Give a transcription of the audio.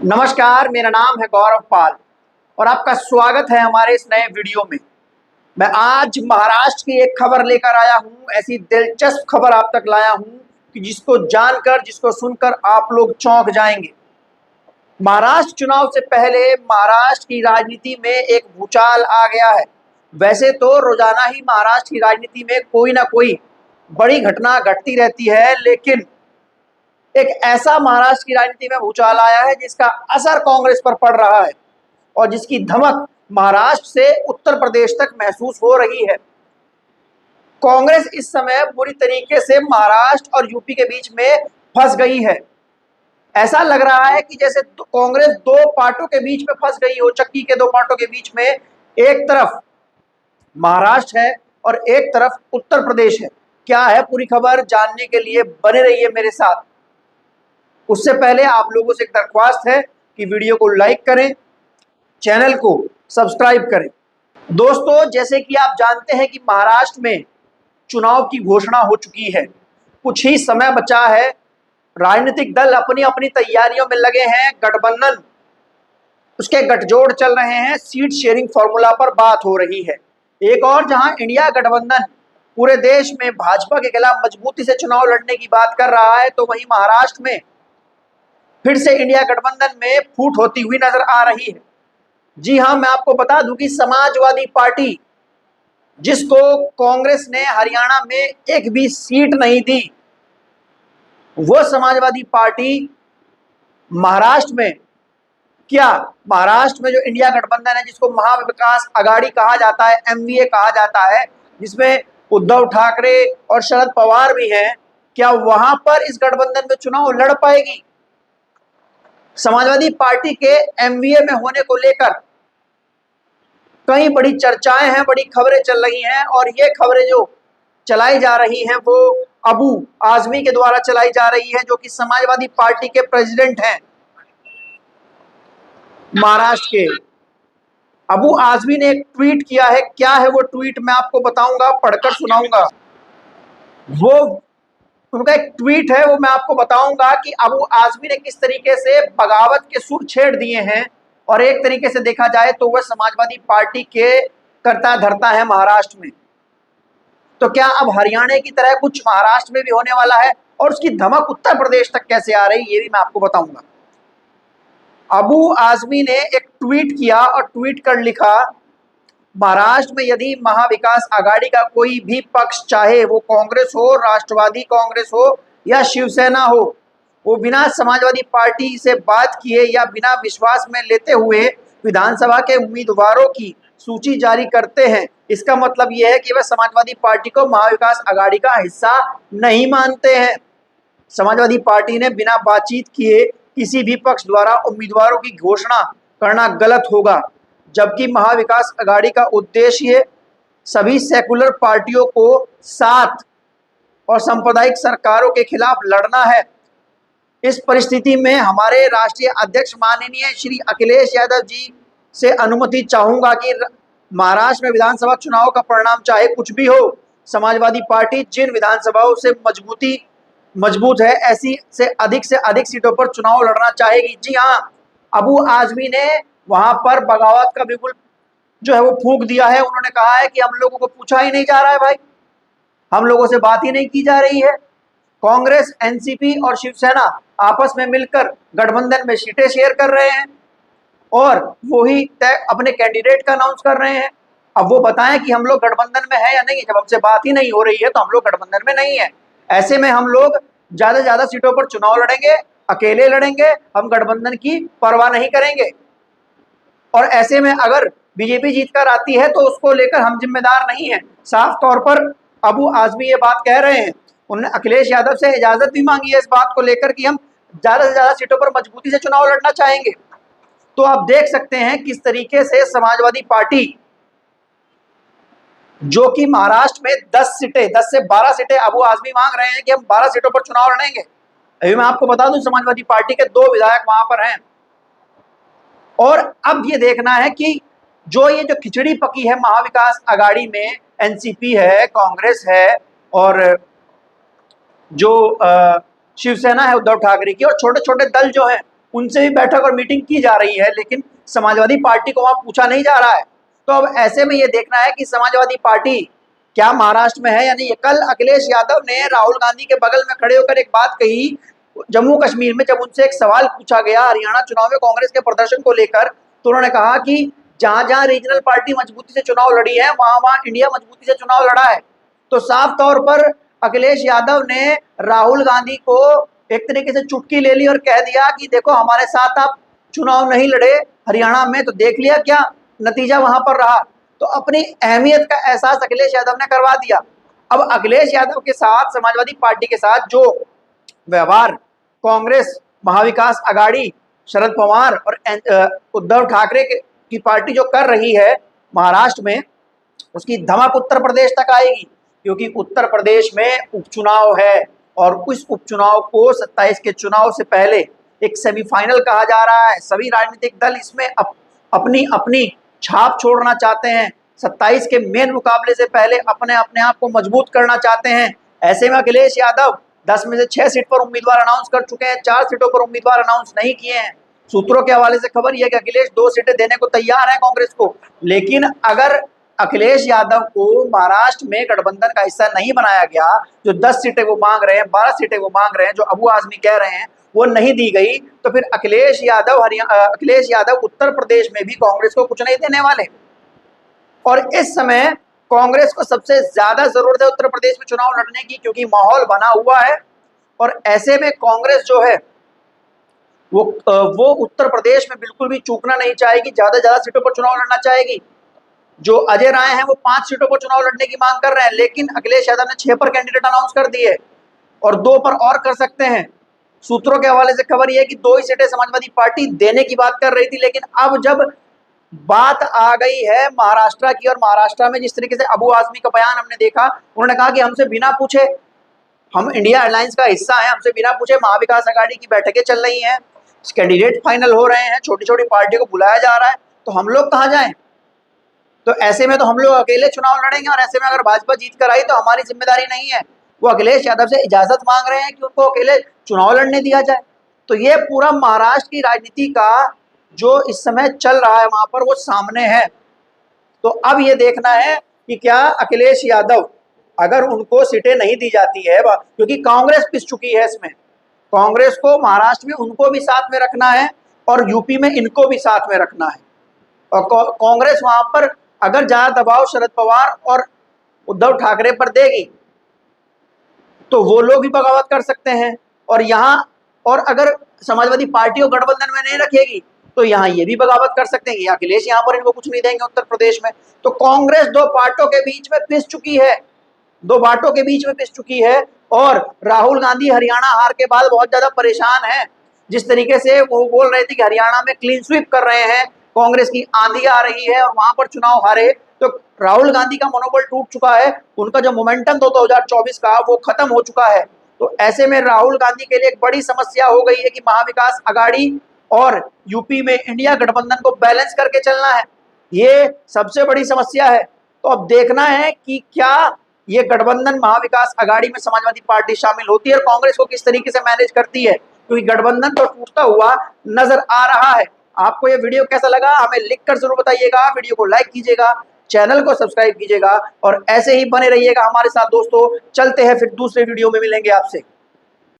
नमस्कार, मेरा नाम है गौरव पाल और आपका स्वागत है हमारे इस नए वीडियो में। मैं आज महाराष्ट्र की एक खबर लेकर आया हूं, ऐसी दिलचस्प खबर आप तक लाया हूं कि जिसको जानकर, जिसको सुनकर आप लोग चौंक जाएंगे। महाराष्ट्र चुनाव से पहले महाराष्ट्र की राजनीति में एक भूचाल आ गया है। वैसे तो रोजाना ही महाराष्ट्र की राजनीति में कोई ना कोई बड़ी घटना घटती रहती है, लेकिन एक ऐसा महाराष्ट्र की राजनीति में भूचाल आया है जिसका असर कांग्रेस पर पड़ रहा है और जिसकी धमक महाराष्ट्र से उत्तर प्रदेश तक महसूस हो रही है। कांग्रेस इस समय बुरी तरीके से महाराष्ट्र और यूपी के बीच में फंस गई है। ऐसा लग रहा है कि जैसे कांग्रेस दो पार्टों के बीच में फंस गई हो, चक्की के दो पार्टों के बीच में। एक तरफ महाराष्ट्र है और एक तरफ उत्तर प्रदेश है। क्या है पूरी खबर जानने के लिए बने रहिए मेरे साथ। उससे पहले आप लोगों से एक दरख्वास्त है कि वीडियो को लाइक करें, चैनल को सब्सक्राइब करें। दोस्तों, जैसे कि आप जानते हैं कि महाराष्ट्र में चुनाव की घोषणा हो चुकी है। कुछ ही समय बचा है। राजनीतिक दल अपनी अपनी तैयारियों में लगे हैं। गठबंधन, उसके गठजोड़ चल रहे हैं। सीट शेयरिंग फॉर्मूला पर बात हो रही है। एक और जहां इंडिया गठबंधन पूरे देश में भाजपा के खिलाफ मजबूती से चुनाव लड़ने की बात कर रहा है, तो वहीं महाराष्ट्र में फिर से इंडिया गठबंधन में फूट होती हुई नजर आ रही है। जी हां, मैं आपको बता दूं कि समाजवादी पार्टी, जिसको कांग्रेस ने हरियाणा में एक भी सीट नहीं दी, वो समाजवादी पार्टी महाराष्ट्र में, क्या महाराष्ट्र में जो इंडिया गठबंधन है, जिसको महाविकास आघाड़ी कहा जाता है, एमवीए कहा जाता है, जिसमें उद्धव ठाकरे और शरद पवार भी हैं, क्या वहां पर इस गठबंधन में चुनाव लड़ पाएगी? समाजवादी पार्टी के एमवीए में होने को लेकर कई बड़ी चर्चाएं हैं, बड़ी खबरें चल रही हैं और ये खबरें जो चलाई जा रही हैं वो अबू आजमी के द्वारा चलाई जा रही है, जो कि समाजवादी पार्टी के प्रेसिडेंट हैं महाराष्ट्र के। अबू आजमी ने एक ट्वीट किया है। क्या है वो ट्वीट, मैं आपको बताऊंगा, पढ़कर सुनाऊंगा। वो उनका एक ट्वीट है, वो मैं आपको बताऊंगा कि अबू आजमी ने किस तरीके से बगावत के सुर छेड़ दिए हैं। और एक तरीके से देखा जाए तो वह समाजवादी पार्टी के करता धरता है महाराष्ट्र में। तो क्या अब हरियाणा की तरह कुछ महाराष्ट्र में भी होने वाला है और उसकी धमक उत्तर प्रदेश तक कैसे आ रही, ये भी मैं आपको बताऊंगा। अबू आजमी ने एक ट्वीट किया और ट्वीट कर लिखा, महाराष्ट्र में यदि महाविकास आघाड़ी का कोई भी पक्ष, चाहे वो कांग्रेस हो, राष्ट्रवादी कांग्रेस हो या शिवसेना हो, वो बिना समाजवादी पार्टी से बात किए या बिना विश्वास में लेते हुए विधानसभा के उम्मीदवारों की सूची जारी करते हैं, इसका मतलब यह है कि वह समाजवादी पार्टी को महाविकास आघाड़ी का हिस्सा नहीं मानते हैं। समाजवादी पार्टी ने बिना बातचीत किए किसी भी पक्ष द्वारा उम्मीदवारों की घोषणा करना गलत होगा, जबकि महाविकास आघाड़ी का उद्देश्य सभी सेकुलर पार्टियों को साथ और सांप्रदायिक सरकारों के खिलाफ लड़ना है। इस परिस्थिति में हमारे राष्ट्रीय अध्यक्ष माननीय श्री अखिलेश यादव जी से अनुमति चाहूंगा कि महाराष्ट्र में विधानसभा चुनाव का परिणाम चाहे कुछ भी हो, समाजवादी पार्टी जिन विधानसभाओं से मजबूत है, ऐसी से अधिक सीटों पर चुनाव लड़ना चाहेगी। जी हाँ, अबू आजमी ने वहां पर बगावत का बिल्कुल जो है वो फूंक दिया है। उन्होंने कहा है कि हम लोगों को पूछा ही नहीं जा रहा है भाई, हम लोगों से बात ही नहीं की जा रही है। कांग्रेस, एनसीपी और शिवसेना आपस में मिलकर गठबंधन में सीटें शेयर कर रहे हैं और वो ही अपने कैंडिडेट का अनाउंस कर रहे हैं। अब वो बताएं कि हम लोग गठबंधन में है या नहीं। जब हमसे बात ही नहीं हो रही है तो हम लोग गठबंधन में नहीं है। ऐसे में हम लोग ज्यादा से ज्यादा सीटों पर चुनाव लड़ेंगे, अकेले लड़ेंगे, हम गठबंधन की परवाह नहीं करेंगे। और ऐसे में अगर बीजेपी जीत कर आती है तो उसको लेकर हम जिम्मेदार नहीं है। साफ तौर पर अबू आजमी ये बात कह रहे हैं। उन्होंने अखिलेश यादव से इजाजत भी मांगी है इस बात को लेकर कि हम ज्यादा से ज्यादा सीटों पर मजबूती से चुनाव लड़ना चाहेंगे। तो आप देख सकते हैं किस तरीके से समाजवादी पार्टी, जो कि महाराष्ट्र में 10 से 12 सीटें अबू आजमी मांग रहे हैं कि हम 12 सीटों पर चुनाव लड़ेंगे। अभी मैं आपको बता दूं, समाजवादी पार्टी के 2 विधायक वहां पर हैं। और अब ये देखना है कि ये जो खिचड़ी पकी है महाविकास आघाड़ी में, एनसीपी है, कांग्रेस है और जो शिवसेना है उद्धव ठाकरे की, और छोटे छोटे दल जो हैं उनसे भी बैठक और मीटिंग की जा रही है, लेकिन समाजवादी पार्टी को वहां पूछा नहीं जा रहा है। तो अब ऐसे में ये देखना है कि समाजवादी पार्टी क्या महाराष्ट्र में है या नहीं। कल अखिलेश यादव ने राहुल गांधी के बगल में खड़े होकर एक बात कही जम्मू कश्मीर में, जब उनसे एक सवाल पूछा गया हरियाणा चुनाव में कांग्रेस के प्रदर्शन को लेकर, तो उन्होंने कहा कि जहां जहां रीजनल पार्टी मजबूती से चुनाव लड़ी है वहां वहां इंडिया मजबूती से चुनाव लड़ा है। तो साफ तौर पर अखिलेश यादव ने राहुल गांधी को एक तरीके से चुटकी ले ली और कह दिया कि देखो हमारे साथ आप चुनाव नहीं लड़े हरियाणा में, तो देख लिया क्या नतीजा वहां पर रहा। तो अपनी अहमियत का एहसास अखिलेश यादव ने करवा दिया। अब अखिलेश यादव के साथ समाजवादी पार्टी के साथ जो व्यवहार कांग्रेस, महाविकास आघाड़ी, शरद पवार और उद्धव ठाकरे की पार्टी जो कर रही है महाराष्ट्र में, उसकी धमक उत्तर प्रदेश तक आएगी, क्योंकि उत्तर प्रदेश में उपचुनाव है और उस उपचुनाव को 27 के चुनाव से पहले एक सेमीफाइनल कहा जा रहा है। सभी राजनीतिक दल इसमें अपनी अपनी छाप छोड़ना चाहते हैं। 27 के मेन मुकाबले से पहले अपने अपने आप को मजबूत करना चाहते हैं। ऐसे में अखिलेश यादव 10 में से 6 सीट पर उम्मीदवार अनाउंस कर चुके हैं, 4 सीटों पर उम्मीदवार अनाउंस नहीं किए हैं। सूत्रों के हवाले से खबर यह कि अखिलेश 2 सीटें देने को तैयार है कांग्रेस को, लेकिन अगर अखिलेश यादव को महाराष्ट्र में गठबंधन का हिस्सा नहीं बनाया गया, जो 10 सीटें वो मांग रहे हैं, 12 सीटें वो मांग रहे हैं, जो अबू आजमी कह रहे हैं, वो नहीं दी गई, तो फिर अखिलेश यादव उत्तर प्रदेश में भी कांग्रेस को कुछ नहीं देने वाले। और इस समय कांग्रेस को सबसे ज्यादा जरूरत है उत्तर प्रदेश में चुनाव लड़ने की, क्योंकि माहौल बना हुआ है। और ऐसे में कांग्रेस जो है वो उत्तर प्रदेश में बिल्कुल भी चूकना नहीं चाहेगी, ज्यादा ज्यादा सीटों पर चुनाव लड़ना चाहेगी। जो अजय राय हैं वो 5 सीटों पर चुनाव लड़ने की मांग कर रहे हैं, लेकिन अखिलेश यादव ने 6 पर कैंडिडेट अनाउंस कर दिए और 2 पर और कर सकते हैं। सूत्रों के हवाले से खबर यह है कि 2 ही सीटें समाजवादी पार्टी देने की बात कर रही थी, लेकिन अब जब बात आ गई है महाराष्ट्र की, और महाराष्ट्र में जिस तरीके से अबू आजमी का बयान हमने देखा, उन्होंने कहा कि हमसे बिना पूछे, हम इंडिया एयरलाइंस का हिस्सा है, हमसे बिना पूछे महाविकास आघाड़ी की बैठकें चल रही हैं, कैंडिडेट फाइनल हो रहे हैं, छोटी छोटी पार्टियों को बुलाया जा रहा है, तो हम लोग कहाँ जाएं। तो ऐसे में तो हम लोग अकेले चुनाव लड़ेंगे, और ऐसे में अगर भाजपा जीत कर आई तो हमारी जिम्मेदारी नहीं है। वो अखिलेश यादव से इजाजत मांग रहे हैं कि उनको अकेले चुनाव लड़ने दिया जाए। तो ये पूरा महाराष्ट्र की राजनीति का जो इस समय चल रहा है वहां पर वो सामने है। तो अब ये देखना है कि क्या अखिलेश यादव, अगर उनको सीटें नहीं दी जाती है, क्योंकि कांग्रेस पिस चुकी है इसमें, कांग्रेस को महाराष्ट्र में उनको भी साथ में रखना है और यूपी में इनको भी साथ में रखना है। और कांग्रेस वहां पर अगर ज्यादा दबाव शरद पवार और उद्धव ठाकरे पर देगी तो वो लोग भी बगावत कर सकते हैं, और यहाँ, और अगर समाजवादी पार्टी को गठबंधन में नहीं रखेगी तो यहाँ ये भी बगावत कर सकते हैं। अखिलेश यहाँ पर इनको कुछ नहीं देंगे उत्तर प्रदेश में। तो कांग्रेस 2 पार्टों के बीच में पिस चुकी है, 2 बाटों के बीच में पिस चुकी है। और राहुल गांधी हरियाणा हार के बाद बहुत ज्यादा परेशान है। जिस तरीके से वो बोल रहे थे कि हरियाणा में क्लीन स्वीप कर रहे हैं, कांग्रेस की आंधी आ रही है और वहां पर चुनाव हारे, तो राहुल गांधी का मनोबल टूट चुका है, उनका जो मोमेंटम 2024 का वो खत्म हो चुका है। तो ऐसे में राहुल गांधी के लिए एक बड़ी समस्या हो गई है कि महाविकास आघाड़ी और यूपी में इंडिया गठबंधन को बैलेंस करके चलना है, ये सबसे बड़ी समस्या है। तो अब देखना है कि क्या ये गठबंधन महाविकास आघाड़ी में समाजवादी पार्टी शामिल होती है और कांग्रेस को किस तरीके से मैनेज करती है, क्योंकि गठबंधन तो टूटता हुआ नजर आ रहा है। आपको ये वीडियो कैसा लगा हमें लिखकर जरूर बताइएगा, वीडियो को लाइक कीजिएगा, चैनल को सब्सक्राइब कीजिएगा और ऐसे ही बने रहिएगा हमारे साथ दोस्तों। चलते हैं फिर दूसरे वीडियो में मिलेंगे आपसे।